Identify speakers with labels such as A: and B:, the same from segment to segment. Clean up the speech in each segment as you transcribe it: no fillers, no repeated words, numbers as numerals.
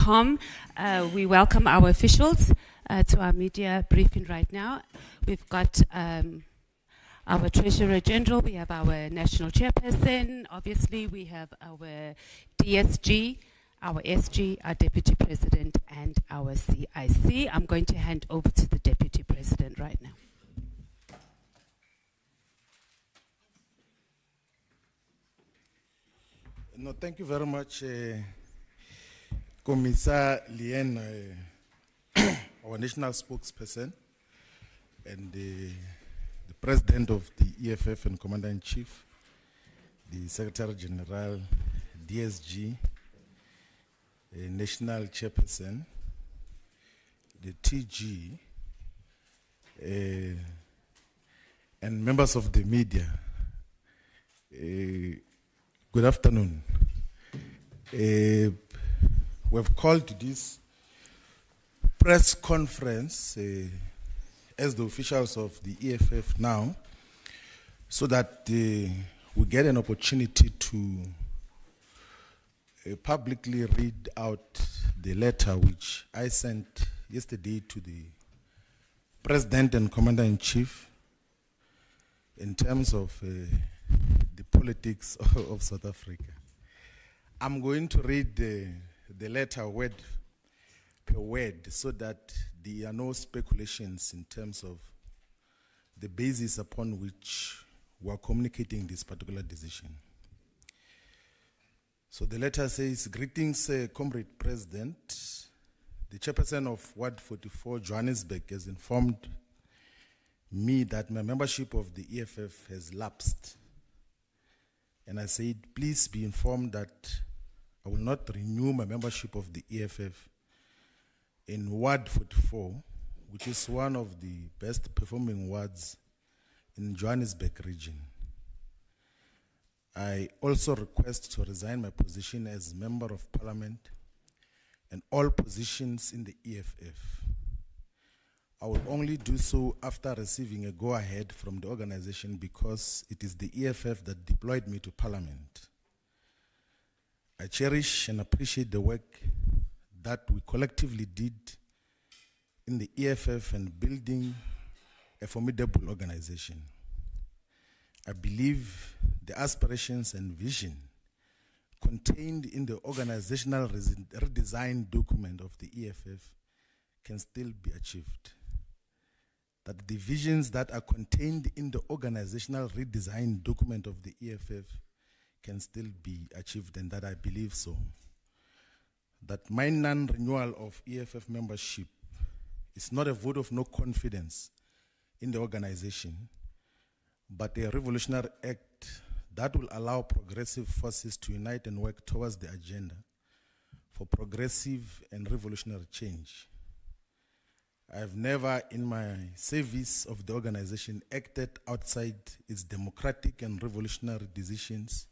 A: We welcome our officials to our media briefing right now. We've got our Treasurer General, we have our National Chairperson, obviously we have our DSG, our SG, our Deputy President, and our CIC. I'm going to hand over to the Deputy President right now.
B: No, thank you very much, Commissar Lien, our national spokesperson, and the President of the EFF and Commander-in-Chief, the Secretary General, DSG, National Chairperson, the TG, and members of the media. Good afternoon. We have called this press conference as the officials of the EFF now, so that we get an opportunity to publicly read out the letter which I sent yesterday to the President and Commander-in-Chief in terms of the politics of South Africa. I'm going to read the letter word per word so that there are no speculations in terms of the basis upon which we are communicating this particular decision. So the letter says, "Greetings, Comrade President. The chairperson of Ward 44, Johannesburg, has informed me that my membership of the EFF has lapsed. And I said, please be informed that I will not renew my membership of the EFF in Ward 44, which is one of the best performing wards in Johannesburg region. I also request to resign my position as Member of Parliament and all positions in the EFF. I will only do so after receiving a go-ahead from the organization because it is the EFF that deployed me to Parliament. I cherish and appreciate the work that we collectively did in the EFF and building a formidable organization. I believe the aspirations and vision contained in the organizational redesign document of the EFF can still be achieved. That the visions that are contained in the organizational redesign document of the EFF can still be achieved, and that I believe so. That my non-renewal of EFF membership is not a vote of no confidence in the organization, but a revolutionary act that will allow progressive forces to unite and work towards the agenda for progressive and revolutionary change. I have never in my service of the organization acted outside its democratic and revolutionary decisions,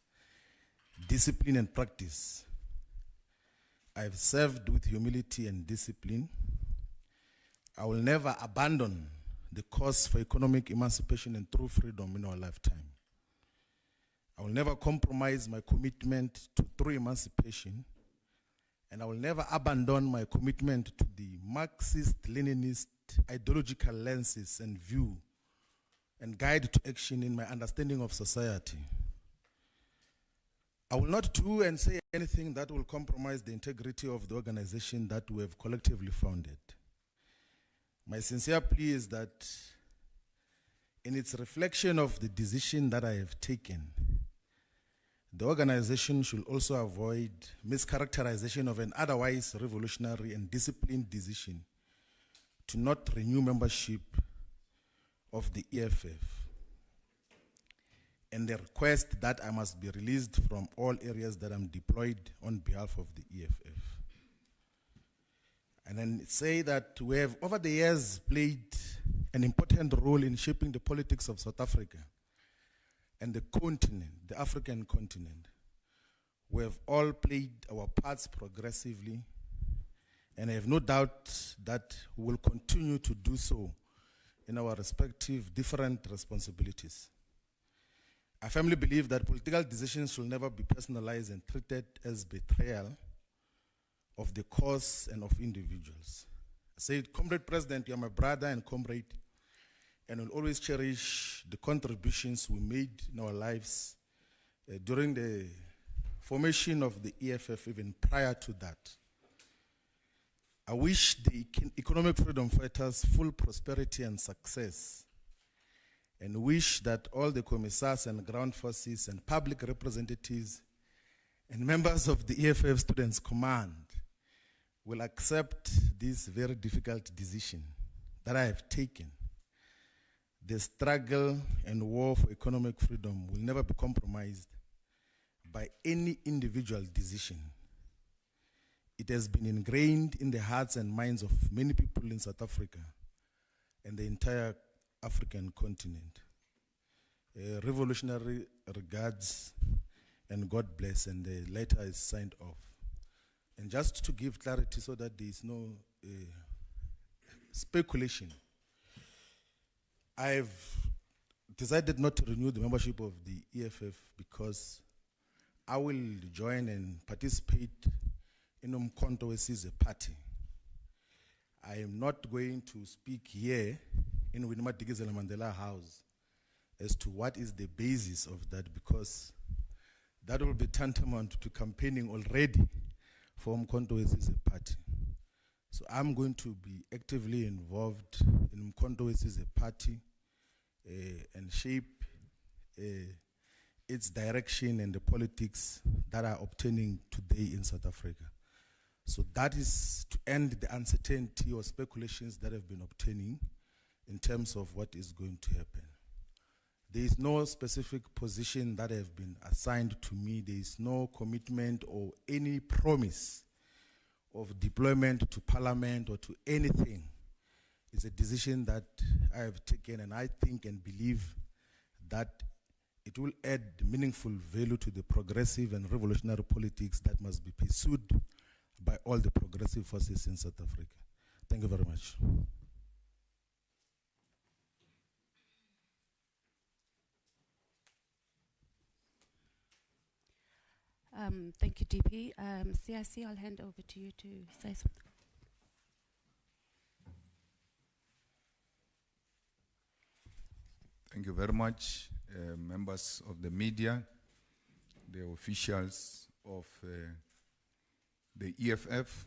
B: discipline and practice. I have served with humility and discipline. I will never abandon the cause for economic emancipation and true freedom in our lifetime. I will never compromise my commitment to true emancipation, and I will never abandon my commitment to the Marxist-Leninist ideological lenses and view and guide to action in my understanding of society. I will not do and say anything that will compromise the integrity of the organization that we have collectively founded. My sincere plea is that in its reflection of the decision that I have taken, the organization should also avoid mischaracterization of an otherwise revolutionary and disciplined decision to not renew membership of the EFF, and the request that I must be released from all areas that I'm deployed on behalf of the EFF. And then say that we have over the years played an important role in shaping the politics of South Africa and the continent, the African continent. We have all played our parts progressively, and I have no doubt that we will continue to do so in our respective different responsibilities. I firmly believe that political decisions should never be personalized and treated as betrayal of the cause and of individuals. I said, Comrade President, you are my brother and comrade, and will always cherish the contributions we made in our lives during the formation of the EFF, even prior to that. I wish the economic freedom fighters full prosperity and success, and wish that all the commissars and ground forces and public representatives and members of the EFF Students' Command will accept this very difficult decision that I have taken. The struggle and war for economic freedom will never be compromised by any individual decision. It has been ingrained in the hearts and minds of many people in South Africa and the entire African continent. Revolutionary regards and God bless, and the letter is signed off. And just to give clarity so that there is no speculation, I've decided not to renew the membership of the EFF because I will join and participate in Umkhonto Wesizwe Party. I am not going to speak here in Winnie Madikizela Mandela House as to what is the basis of that, because that will be tantamount to campaigning already for Umkhonto Wesizwe Party. So I'm going to be actively involved in Umkhonto Wesizwe Party and shape its direction and the politics that are obtaining today in South Africa. So that is to end the uncertainty or speculations that have been obtaining in terms of what is going to happen. There is no specific position that have been assigned to me. There is no commitment or any promise of deployment to parliament or to anything. It's a decision that I have taken, and I think and believe that it will add meaningful value to the progressive and revolutionary politics that must be pursued by all the progressive forces in South Africa. Thank you very much.
A: Thank you, DP. CIC, I'll hand over to you to say something.
C: Thank you very much, members of the media, the officials of the EFF.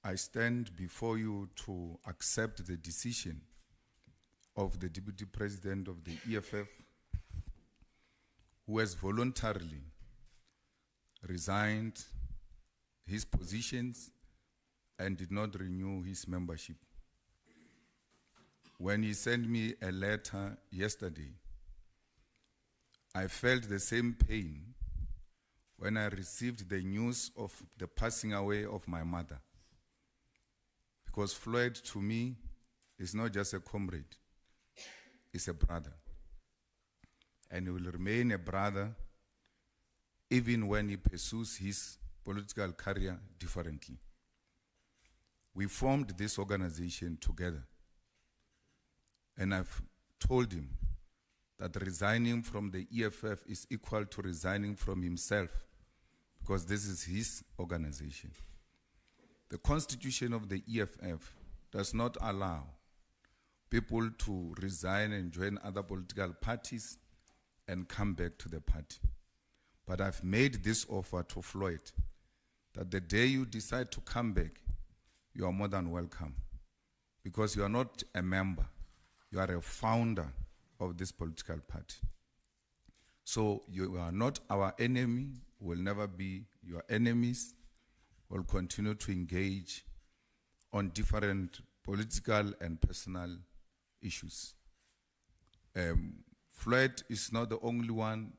C: I stand before you to accept the decision of the Deputy President of the EFF, who has voluntarily resigned his positions and did not renew his membership. When he sent me a letter yesterday, I felt the same pain when I received the news of the passing away of my mother. Because Floyd, to me, is not just a comrade, he's a brother. And he will remain a brother even when he pursues his political career differently. We formed this organization together. And I've told him that resigning from the EFF is equal to resigning from himself, because this is his organization. The constitution of the EFF does not allow people to resign and join other political parties and come back to the party. But I've made this offer to Floyd, that the day you decide to come back, you are more than welcome, because you are not a member, you are a founder of this political party. So you are not our enemy, will never be your enemies. We'll continue to engage on different political and personal issues. Floyd is not the only one.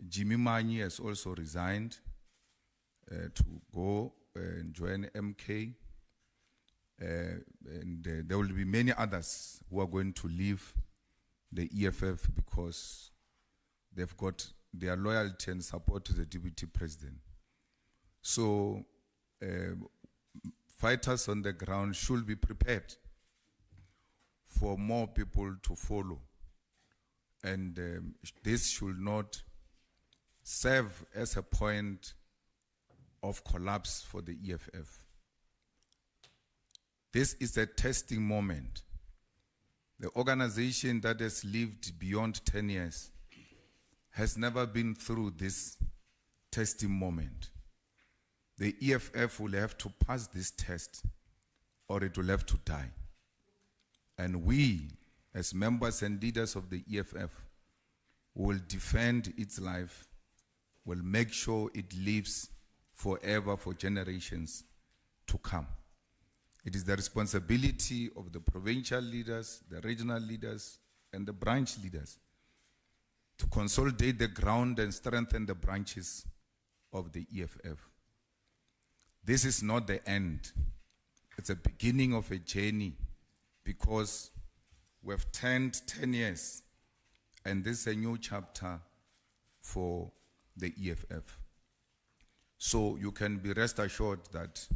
C: Jimmy Manyi has also resigned to go and join MK. And there will be many others who are going to leave the EFF because they've got their loyalty and support to the Deputy President. So fighters on the ground should be prepared for more people to follow. And this should not serve as a point of collapse for the EFF. This is a testing moment. The organization that has lived beyond 10 years has never been through this testing moment. The EFF will have to pass this test or it will have to die. And we, as members and leaders of the EFF, will defend its life, will make sure it lives forever for generations to come. It is the responsibility of the provincial leaders, the regional leaders, and the branch leaders to consolidate the ground and strengthen the branches of the EFF. This is not the end. It's a beginning of a journey because we've turned 10 years and this is a new chapter for the EFF. So you can be rest assured that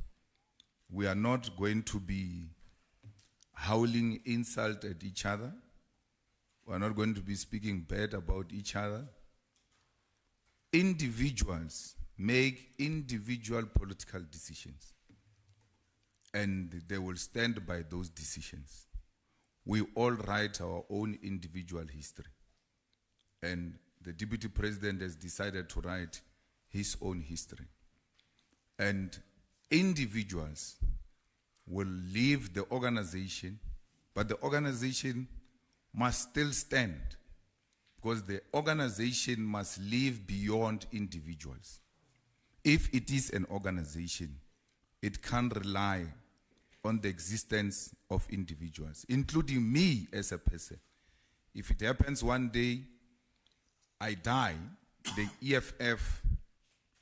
C: we are not going to be howling insult at each other. We are not going to be speaking bad about each other. Individuals make individual political decisions, and they will stand by those decisions. We all write our own individual history, and the Deputy President has decided to write his own history. And individuals will leave the organization, but the organization must still stand because the organization must live beyond individuals. If it is an organization, it can't rely on the existence of individuals, including me as a person. If it happens one day, I die, the EFF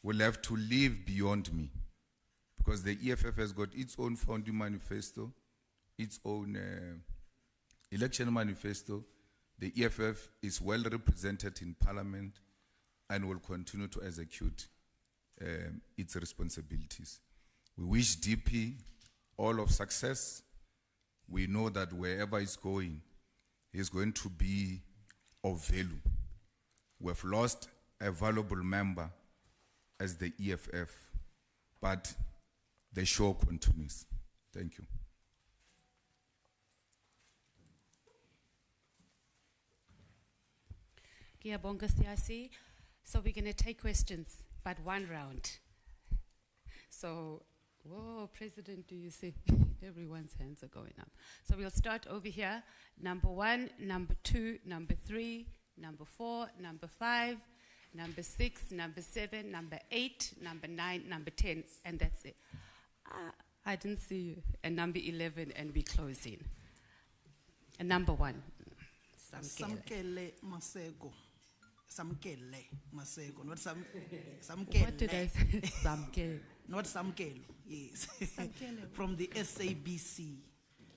C: will have to live beyond me because the EFF has got its own founding manifesto, its own election manifesto. The EFF is well represented in Parliament and will continue to execute its responsibilities. We wish DP all of success. We know that wherever he's going to be of value. We've lost a valuable member as the EFF, but the show continues. Thank you.
A: Ngiyabonga Siyasi. So we're going to take questions, but one round. So, whoa, President, do you see? Everyone's hands are going up. So we'll start over here. Number 1, number 2, number 3, number 4, number 5, number 6, number 7, number 8, number 9, number 10, and that's it. I didn't see you. And number 11, and we're closing. And number 1.
D: Samkele Masego. Samkele Masego. Not
A: Samkele. What did I say? Samkele.
D: Not Samkelo, yes. From the SABC.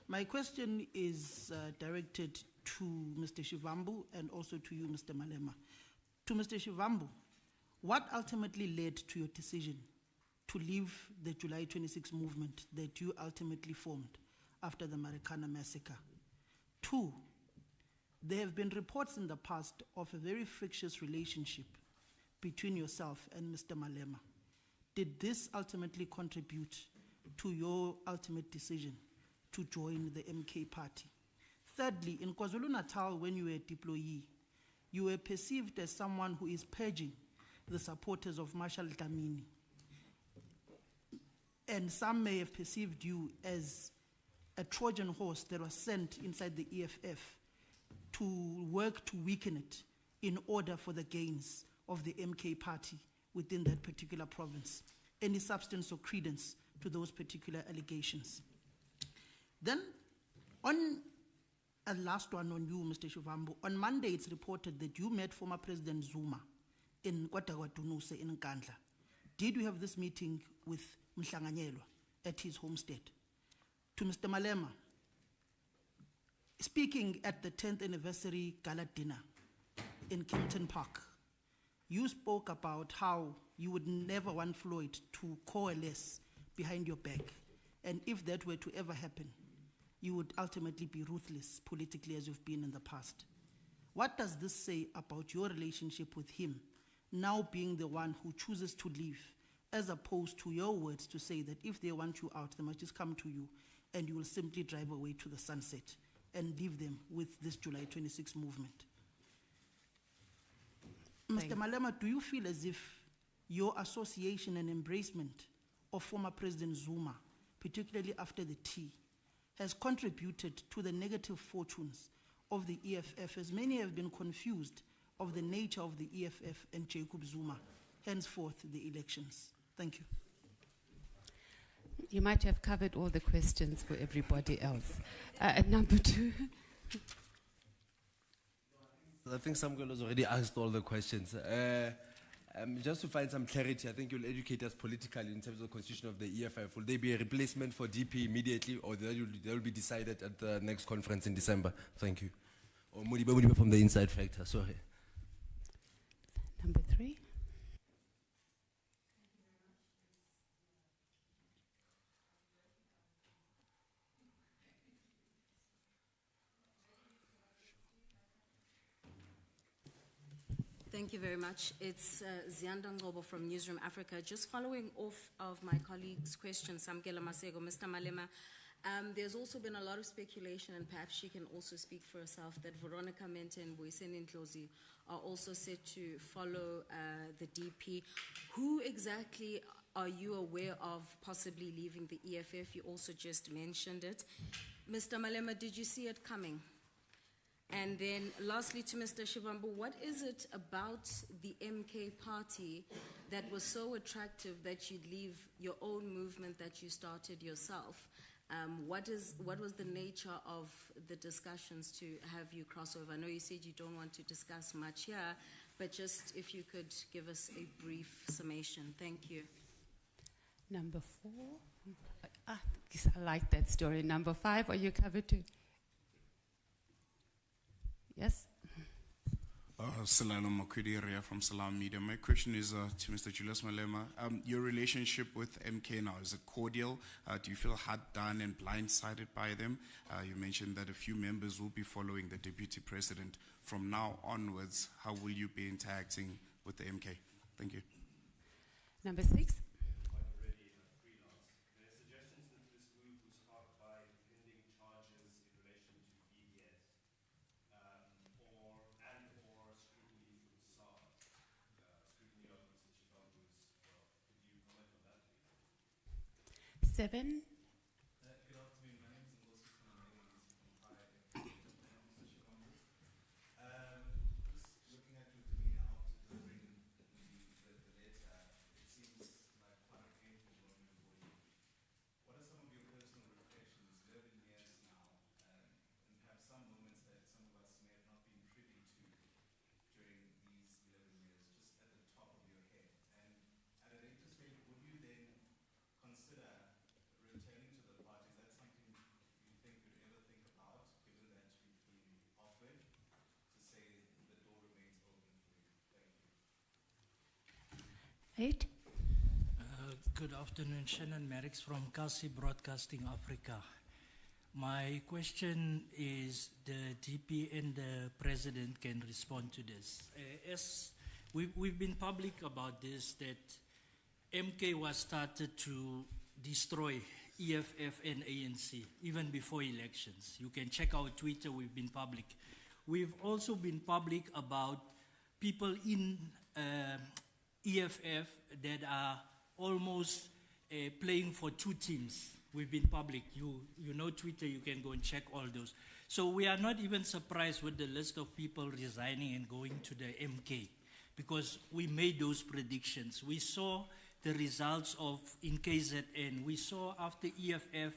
D: My question is directed to Mr. Shivambu and also to you, Mr. Malema. To Mr. Shivambu, what ultimately led to your decision to leave the July 26 movement that you ultimately formed after the Marikana massacre? 2, there have been reports in the past of a very frictious relationship between yourself and Mr. Malema. Did this ultimately contribute to your ultimate decision to join the MK party? Thirdly, in KwaZulu-Natal, when you were a deployee, you were perceived as someone who is purging the supporters of Marshal Dlamini. And some may have perceived you as a Trojan horse that was sent inside the EFF to work to weaken it in order for the gains of the MK party within that particular province. Any substance or credence to those particular allegations? Then, on a last one on you, Mr. Shivambu, on Monday it's reported that you met former President Zuma in KwaDunuse in Nkandla. Did you have this meeting with Mhlanganyelwa at his homestead? To Mr. Malema, speaking at the 10th anniversary gala dinner in Kempton Park, you spoke about how you would never want Floyd to coalesce behind your back. And if that were to ever happen, you would ultimately be ruthless politically as you've been in the past. What does this say about your relationship with him, now being the one who chooses to leave as opposed to your words to say that if they want you out, they must just come to you and you will simply drive away to the sunset and leave them with this July 26 movement. Mr. Malema, do you feel as if your association and embracement of former President Zuma, particularly after the tea, has contributed to the negative fortunes of the EFF, as many have been confused of the nature of the EFF and Jacob Zuma, henceforth the elections? Thank you.
A: You might have covered all the questions for everybody else. Number 2.
E: I think Samuel has already asked all the questions. Just to find some clarity, I think you'll educate us politically in terms of the constitution of the EFF. Will there be a replacement for DP immediately, or that will be decided at the next conference in December? Thank you. Or Mudiba from the Inside Factor, sorry.
A: Number 3.
F: Thank you very much. It's Zianda Ngobo from Newsroom Africa. Just following off of my colleague's question, Samkela Masego, Mr. Malema, there's also been a lot of speculation, and perhaps she can also speak for herself, that Veronica Mente and Boysen Ndlozi are also set to follow the DP. Who exactly are you aware of possibly leaving the EFF? You also just mentioned it. Mr. Malema, did you see it coming? And then lastly to Mr. Shivambu, what is it about the MK party that was so attractive that you'd leave your own movement that you started yourself? What was the nature of the discussions to have you cross over? I know you said you don't want to discuss much here, but just if you could give us a brief summation. Thank you.
A: Number 4. I like that story. Number 5, are you covered too? Yes.
G: Salano Makwidi from Salam Media. My question is to Mr. Julius Malema. Your relationship with MK now, is it cordial? Do you feel hard done and blindsided by them? You mentioned that a few members will be following the deputy president. From now onwards, how will you be interacting with the MK? Thank you.
A: Number 6. Seven.
H: Good afternoon. My name is Ngozi from Mr. Shivambu. Just looking at your demeanor after delivering the letter, it seems like quite a painful moment for you. What are some of your personal reflections, 11 years now, and perhaps some moments that some of us may have not been privy to during these 11 years, just at the top of your head? And at a later stage, would you then consider returning to the party? Is that something you think you'd ever think about, given that you've been offered, to say the door remains open for you? Thank you.
A: 8.
I: Good afternoon, Shannon Merricks from Kasi Broadcasting Africa. My question is, the DP and the president can respond to this. As we've been public about this, that MK was started to destroy EFF and ANC even before elections. You can check our Twitter, we've been public. We've also been public about people in EFF that are almost playing for 2 teams. We've been public. You know Twitter, you can go and check all those. So we are not even surprised with the list of people resigning and going to the MK, because we made those predictions. We saw the results of in KZN. We saw after EFF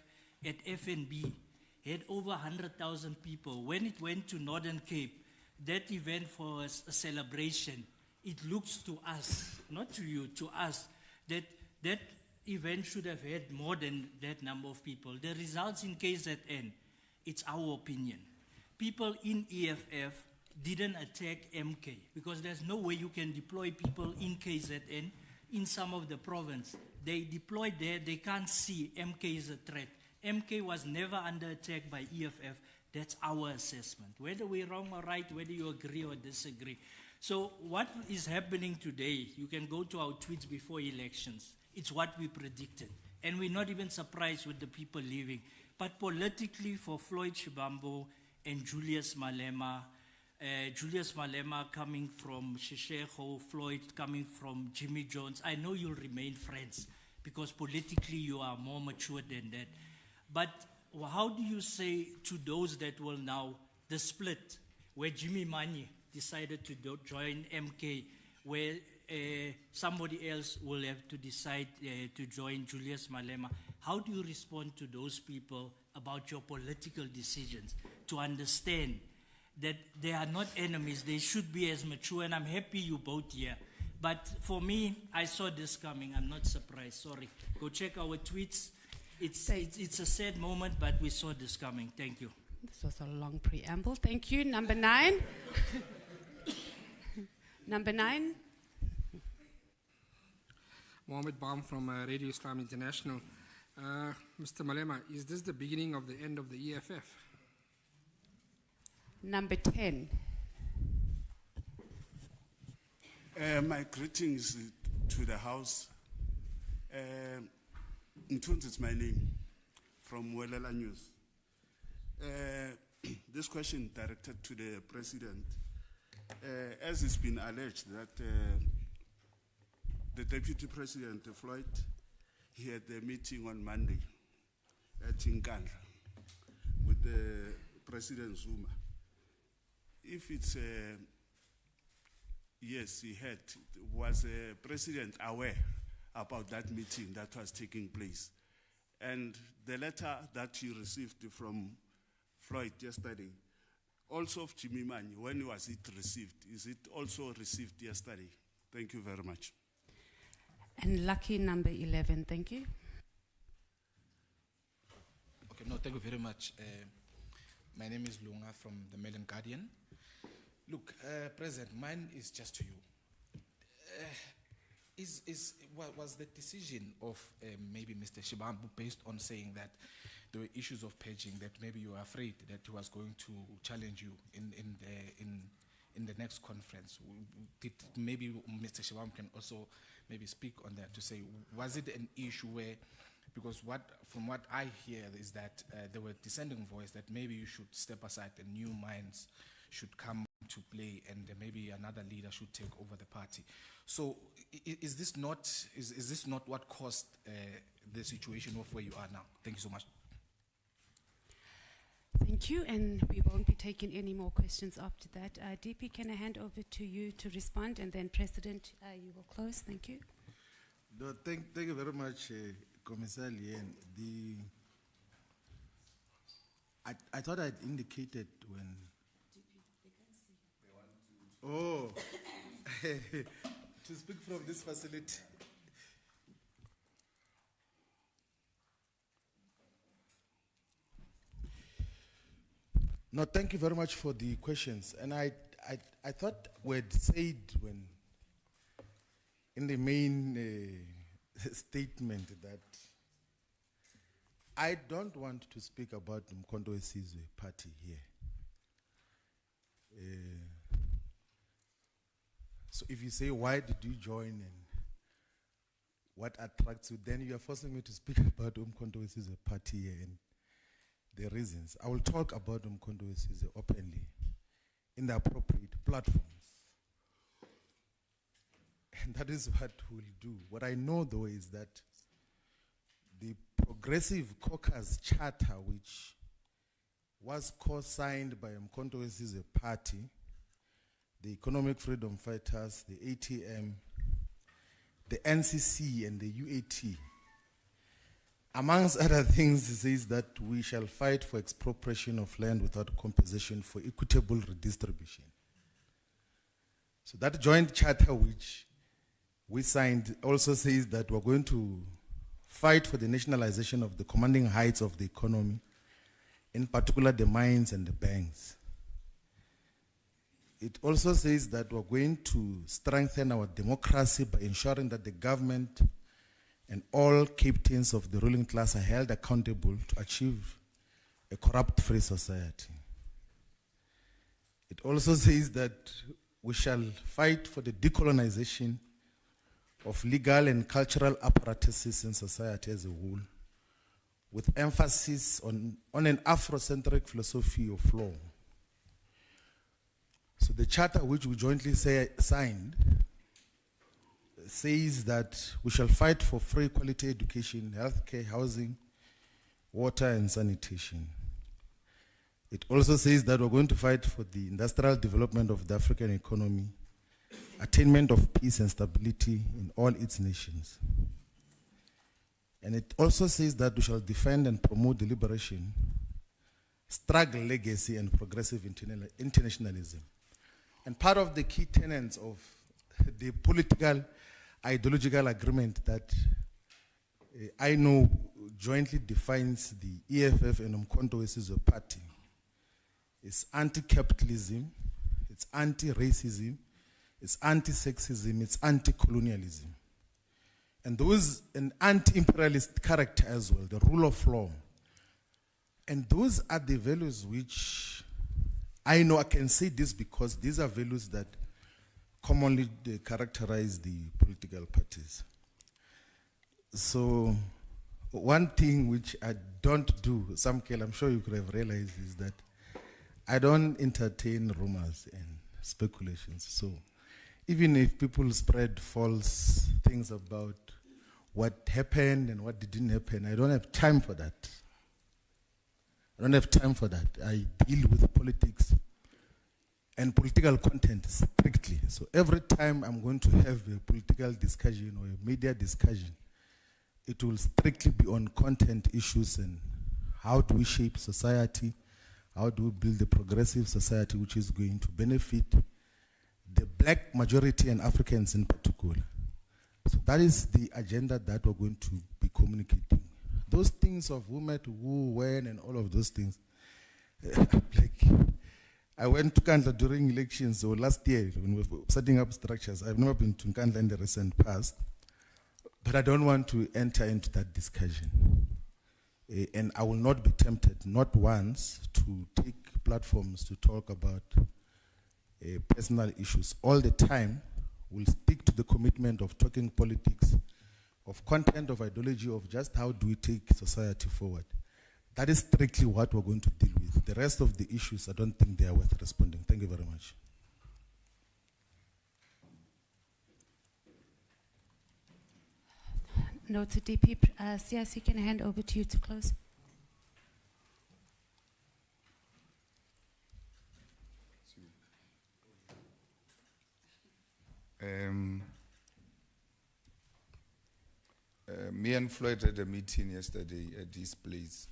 I: at FNB had over 100,000 people. When it went to Northern Cape, that event was a celebration. It looks to us, not to you, to us, that that event should have had more than that number of people. The results in KZN, it's our opinion. People in EFF didn't attack MK, because there's no way you can deploy people in KZN in some of the province. They deployed there, they can't see MK is a threat. MK was never under attack by EFF. That's our assessment. Whether we're wrong or right, whether you agree or disagree. So what is happening today, you can go to our tweets before elections. It's what we predicted. And we're not even surprised with the people leaving. But politically, for Floyd Shivambu and Julius Malema coming from Shishego, Floyd coming from Jimmy Jones, I know you'll remain friends because politically you are more mature than that. But how do you say to those that will now, the split, where Jimmy Manye decided to join MK, where somebody else will have to decide to join Julius Malema? How do you respond to those people about your political decisions to understand that they are not enemies, they should be as mature, and I'm happy you both here. But for me, I saw this coming, I'm not surprised, sorry. Go check our tweets. It's a sad moment, but we saw this coming. Thank you.
A: This was a long preamble. Thank you. Number 9. Number 9.
J: Mohammed Baum from Radio Islam International. Mr. Malema, is this the beginning of the end of the EFF?
A: Number 10.
K: My greetings to the House. Ntunzi is my name, from Welela News. This question directed to the President. As it's been alleged that the Deputy President, Floyd, he had a meeting on Monday at Inkandla with the President Zuma. If it's yes, he had, was the President aware about that meeting that was taking place? And the letter that you received from Floyd yesterday, also of Jimmy Manye, when was it received? Is it also received yesterday? Thank you very much.
A: And lucky number 11, thank you.
L: Okay, no, thank you very much. My name is Lunga from the Mail and Guardian. Look, President, mine is just to you. Was the decision of maybe Mr. Shivambu based on saying that there were issues of paging, that maybe you were afraid that he was going to challenge you in the next conference? Did maybe Mr. Shivambu can also maybe speak on that to say, was it an issue where, because from what I hear is that there were dissenting voice that maybe you should step aside and new minds should come to play and maybe another leader should take over the party. So is this not what caused the situation of where you are now? Thank you so much.
A: Thank you, and we won't be taking any more questions after that. DP, can I hand over to you to respond, and then President, you will close. Thank you.
B: No, thank you very much, Commissioner Lien. I thought I'd indicated when... Oh, to speak from this facility. No, thank you very much for the questions. And I thought we'd said when, in the main statement, that I don't want to speak about Mkondo Wesizwe party here. So if you say, why did you join and what attracts you, then you are forcing me to speak about Mkondo Wesizwe party here and the reasons. I will talk about Mkondo Wesizwe openly in the appropriate platforms. And that is what we'll do. What I know, though, is that the Progressive Caucus Charter, which was co-signed by Mkondo Wesizwe party, the Economic Freedom Fighters, the ATM, the NCC, and the UAT, amongst other things, says that we shall fight for expropriation of land without compensation for equitable redistribution. So that joint charter which we signed also says that we're going to fight for the nationalization of the commanding heights of the economy, in particular the mines and the banks. It also says that we're going to strengthen our democracy by ensuring that the government and all captains of the ruling class are held accountable to achieve a corrupt-free society. It also says that we shall fight for the decolonization of legal and cultural apparatuses in society as a whole, with emphasis on an Afrocentric philosophy of law. So the charter which we jointly signed says that we shall fight for free quality education, healthcare, housing, water and sanitation. It also says that we're going to fight for the industrial development of the African economy, attainment of peace and stability in all its nations. And it also says that we shall defend and promote the liberation, struggle, legacy, and progressive internationalism. And part of the key tenets of the political ideological agreement that I know jointly defines the EFF and Umkhonto as a party is anti-capitalism, it's anti-racism, it's anti-sexism, it's anti-colonialism. And those, an anti-imperialist character as well, the rule of law. And those are the values which I know I can say this because these are values that commonly characterize the political parties. So one thing which I don't do, Samkel, I'm sure you could have realized, is that I don't entertain rumors and speculations. So even if people spread false things about what happened and what didn't happen, I don't have time for that. I don't have time for that. I deal with politics and political content strictly. So every time I'm going to have a political discussion or a media discussion, it will strictly be on content issues and how do we shape society, how do we build a progressive society which is going to benefit the black majority and Africans in particular. So that is the agenda that we're going to be communicating. Those things of who met who, when, and all of those things, like I went to Nkandla during elections, or last year when we were setting up structures. I've never been to Nkandla in the recent past, but I don't want to enter into that discussion. And I will not be tempted, not once, to take platforms to talk about personal issues. All the time, we'll stick to the commitment of talking politics, of content, of ideology, of just how do we take society forward. That is strictly what we're going to deal with. The rest of the issues, I don't think they are worth responding. Thank you very much.
A: No to DP. CIC, can I hand over to you to close?
C: Me and Floyd had a meeting yesterday at this place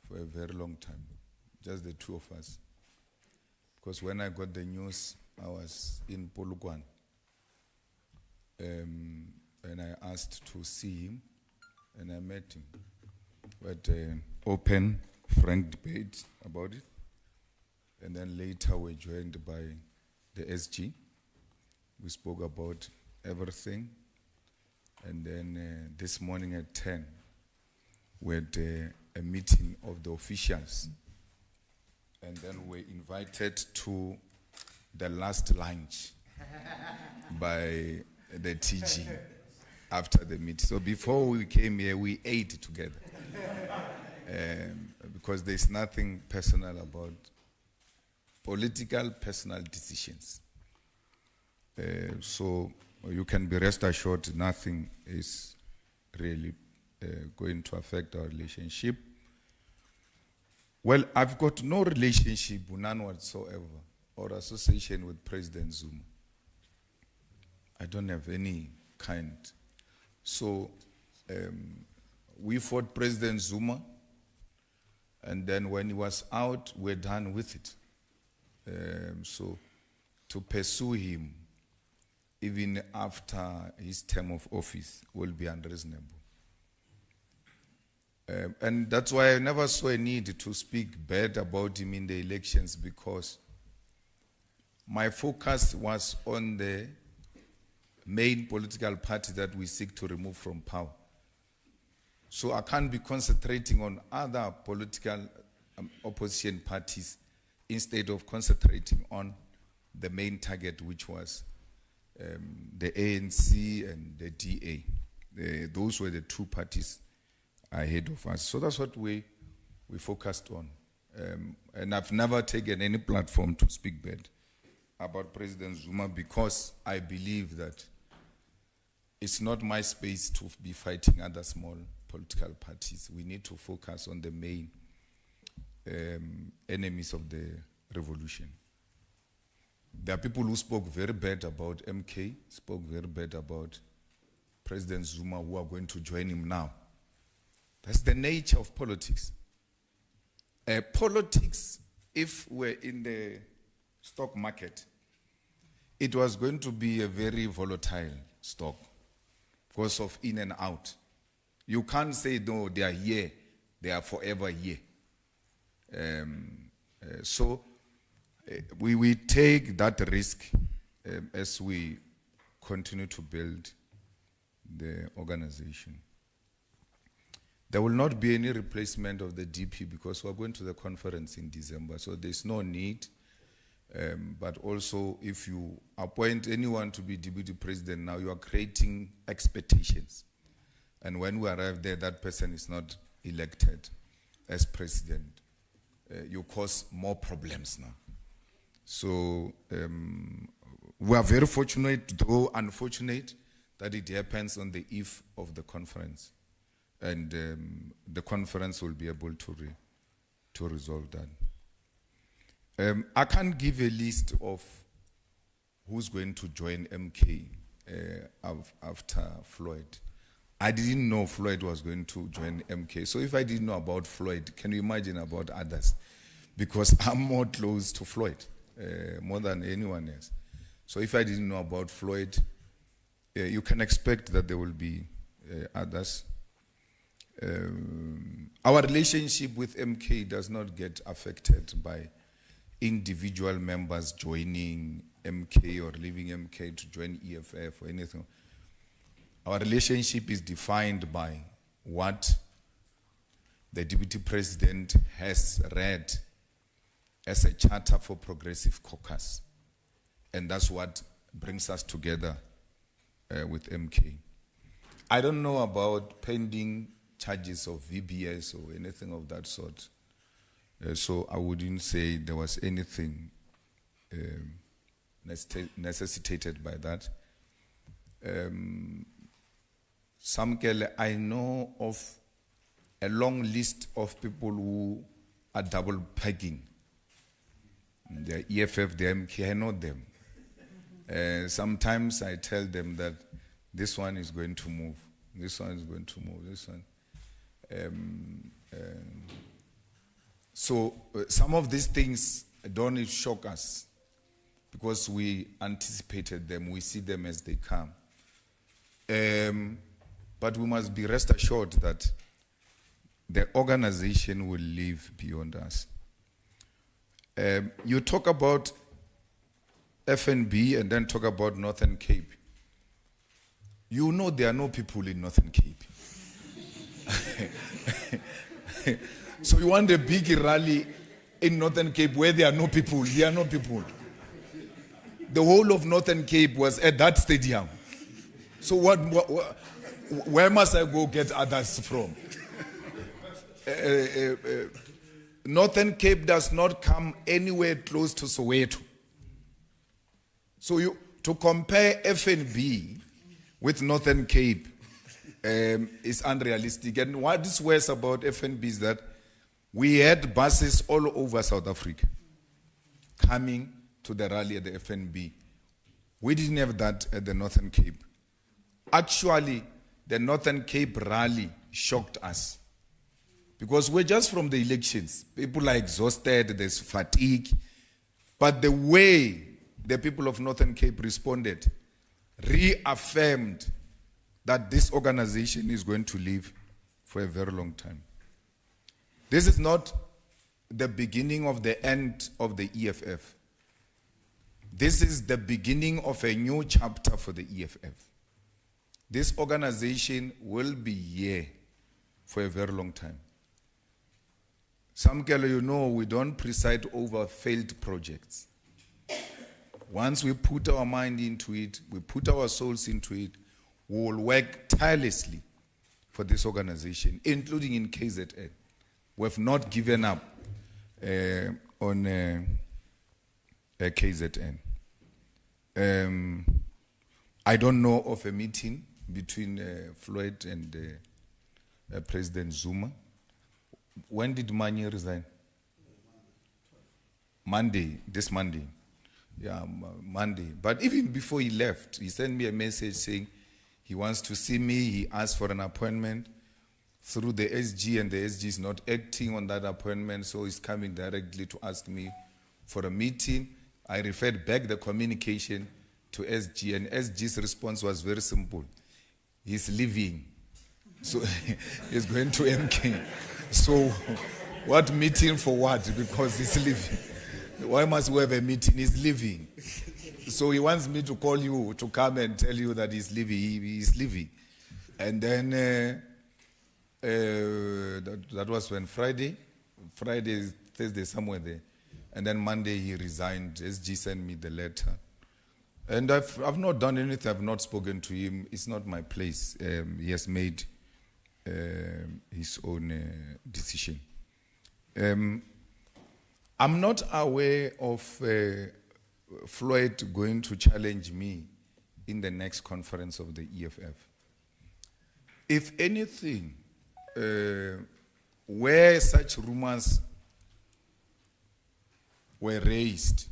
C: for a very long time, just the two of us. Because when I got the news, I was in Polokwane, and I asked to see him, and I met him. But open, frank debate about it, and then later we were joined by the SG. We spoke about everything. And then this morning at 10, we had a meeting of the officials. And then we invited to the last lunch by the TG after the meeting. So before we came here, we ate together. Because there's nothing personal about political personal decisions. So you can be rest assured nothing is really going to affect our relationship. Well, I've got no relationship, none whatsoever, or association with President Zuma. I don't have any kind. So we fought President Zuma, and then when he was out, we're done with it. So to pursue him, even after his term of office, will be unreasonable. And that's why I never saw a need to speak bad about him in the elections, because my focus was on the main political party that we seek to remove from power. So I can't be concentrating on other political opposition parties instead of concentrating on the main target, which was the ANC and the DA. Those were the two parties ahead of us. So that's what we focused on. And I've never taken any platform to speak bad about President Zuma because I believe that it's not my space to be fighting other small political parties. We need to focus on the main enemies of the revolution. There are people who spoke very bad about MK, spoke very bad about President Zuma, who are going to join him now. That's the nature of politics. Politics, if we're in the stock market, it was going to be a very volatile stock because of in and out. You can't say, no, they are here, they are forever here. So we take that risk as we continue to build the organization. There will not be any replacement of the DP because we're going to the conference in December, so there's no need. But also, if you appoint anyone to be deputy president now, you are creating expectations. And when we arrive there, that person is not elected as president. You cause more problems now. So we are very fortunate, though unfortunate, that it happens on the eve of the conference. And the conference will be able to resolve that. I can't give a list of who's going to join MK after Floyd. I didn't know Floyd was going to join MK. So if I didn't know about Floyd, can you imagine about others? Because I'm more close to Floyd, more than anyone else. So if I didn't know about Floyd, you can expect that there will be others. Our relationship with MK does not get affected by individual members joining MK or leaving MK to join EFF or anything. Our relationship is defined by what the deputy president has read as a charter for progressive caucus. And that's what brings us together with MK. I don't know about pending charges of VBS or anything of that sort. So I wouldn't say there was anything necessitated by that. Samkele, I know of a long list of people who are double pegging. The EFF, the MK, I know them. Sometimes I tell them that this one is going to move, this one is going to move, this one. So some of these things don't shock us because we anticipated them, we see them as they come. But we must be rest assured that the organization will live beyond us. You talk about FNB and then talk about Northern Cape. You know there are no people in Northern Cape. So you want a big rally in Northern Cape where there are no people. There are no people. The whole of Northern Cape was at that stadium. So where must I go get others from? Northern Cape does not come anywhere close to Soweto. So to compare FNB with Northern Cape is unrealistic. And what is worse about FNB is that we had buses all over South Africa coming to the rally at the FNB. We didn't have that at the Northern Cape. Actually, the Northern Cape rally shocked us because we're just from the elections. People are exhausted, there's fatigue. But the way the people of Northern Cape responded reaffirmed that this organization is going to live for a very long time. This is not the beginning of the end of the EFF. This is the beginning of a new chapter for the EFF. This organization will be here for a very long time. Samkelo, you know, we don't preside over failed projects. Once we put our mind into it, we put our souls into it, we will work tirelessly for this organization, including in KZN. We have not given up on KZN. I don't know of a meeting between Floyd and President Zuma. When did Manye resign? Monday, this Monday. Yeah, Monday. But even before he left, he sent me a message saying he wants to see me. He asked for an appointment through the SG, and the SG is not acting on that appointment, so he's coming directly to ask me for a meeting. I referred back the communication to SG, and SG's response was very simple. He's leaving. So he's going to MK. So what meeting for what? Because he's leaving. Why must we have a meeting? He's leaving. So he wants me to call you to come and tell you that he's leaving. He's leaving. And then that was when Friday, Thursday, somewhere there. And then Monday he resigned. SG sent me the letter. And I've not done anything. I've not spoken to him. It's not my place. He has made his own decision. I'm not aware of Floyd going to challenge me in the next conference of the EFF. If anything, where such rumors were raised,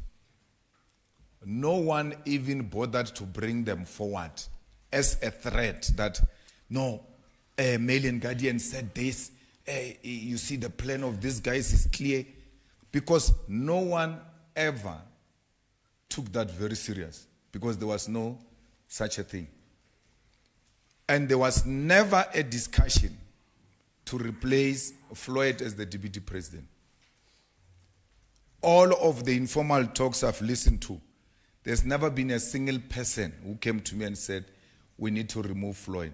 C: no one even bothered to bring them forward as a threat that, no, Malian Guardian said this, you see the plan of these guys is clear, because no one ever took that very serious, because there was no such a thing. And there was never a discussion to replace Floyd as the deputy president. All of the informal talks I've listened to, there's never been a single person who came to me and said, we need to remove Floyd.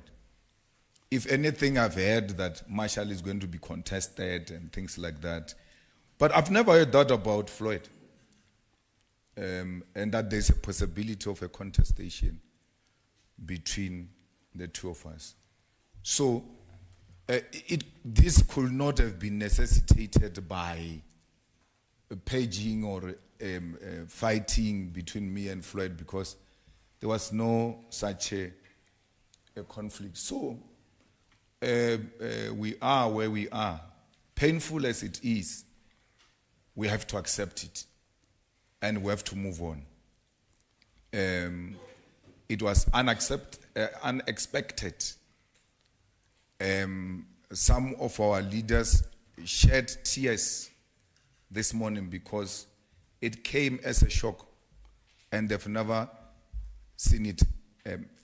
C: If anything, I've heard that Marshall is going to be contested and things like that. But I've never heard that about Floyd. And that there's a possibility of a contestation between the two of us. So this could not have been necessitated by paging or fighting between me and Floyd, because there was no such a conflict. So we are where we are. Painful as it is, we have to accept it, and we have to move on. It was unexpected. Some of our leaders shed tears this morning because it came as a shock, and they've never seen it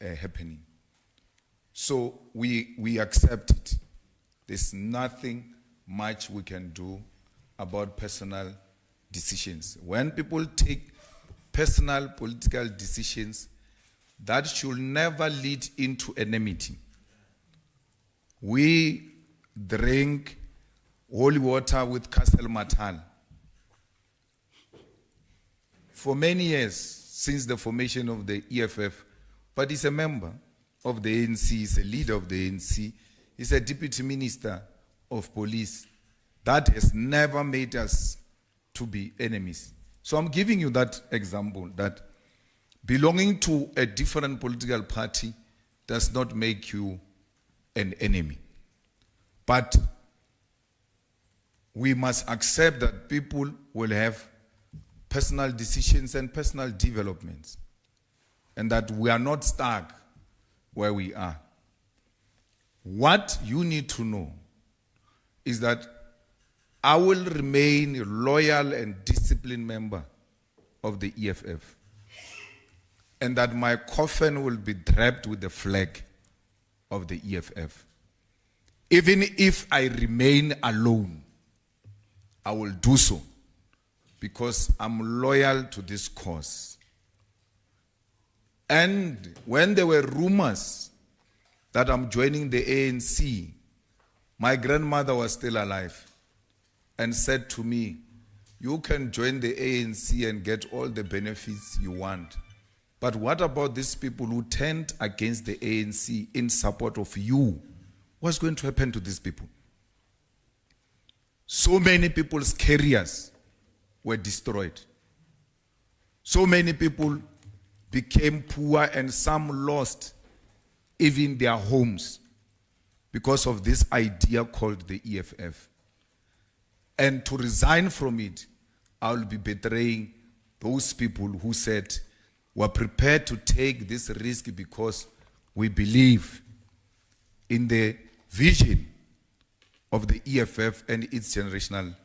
C: happening. So we accept it. There's nothing much we can do about personal decisions. When people take personal political decisions, that should never lead into enmity. We drink holy water with Castle Matal. For many years, since the formation of the EFF, but he's a member of the ANC, he's a leader of the ANC, he's a deputy minister of police. That has never made us to be enemies. So I'm giving you that example, that belonging to a different political party does not make you an enemy. But we must accept that people will have personal decisions and personal developments, and that we are not stuck where we are. What you need to know is that I will remain a loyal and disciplined member of the EFF, and that my coffin will be draped with the flag of the EFF. Even if I remain alone, I will do so, because I'm loyal to this cause. And when there were rumors that I'm joining the ANC, my grandmother was still alive and said to me, You can join the ANC and get all the benefits you want. But what about these people who turned against the ANC in support of you? What's going to happen to these people? So many people's careers were destroyed. So many people became poor and some lost even their homes because of this idea called the EFF. And to resign from it, I will be betraying those people who said we're prepared to take this risk because we believe in the vision of the EFF and its generational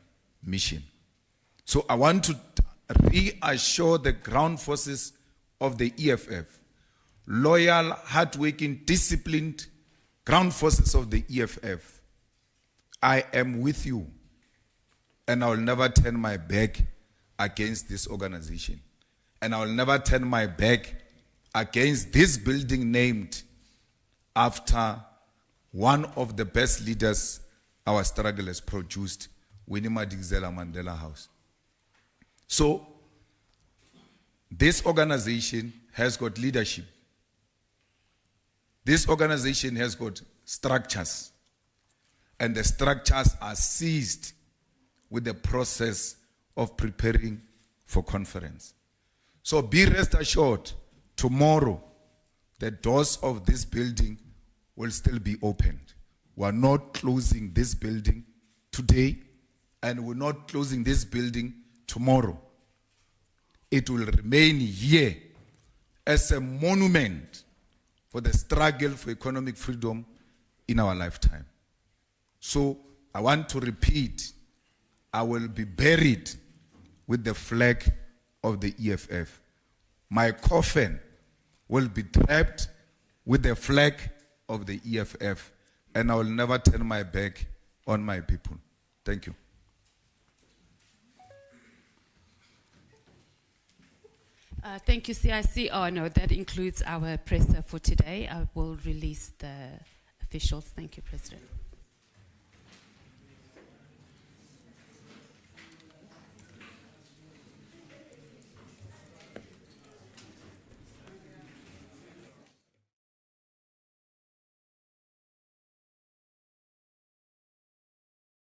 C: mission. So I want to reassure the ground forces of the EFF, loyal, hardworking, disciplined ground forces of the EFF. I am with you, and I will never turn my back against this organization. And I will never turn my back against this building named after one of the best leaders our struggle has produced, Winnie Madikizela Mandela House. So, this organization has got leadership. This organization has got structures. And the structures are seized with the process of preparing for conference. So be rest assured, tomorrow, the doors of this building will still be opened. We're not closing this building today, and we're not closing this building tomorrow. It will remain here as a monument for the struggle for economic freedom in our lifetime. So I want to repeat, I will be buried with the flag of the EFF. My coffin will be draped with the flag of the EFF, and I will never turn my back on my people. Thank you.
A: Thank you, CIC. Oh, no, that includes our presser for today. I will release the officials. Thank you, President.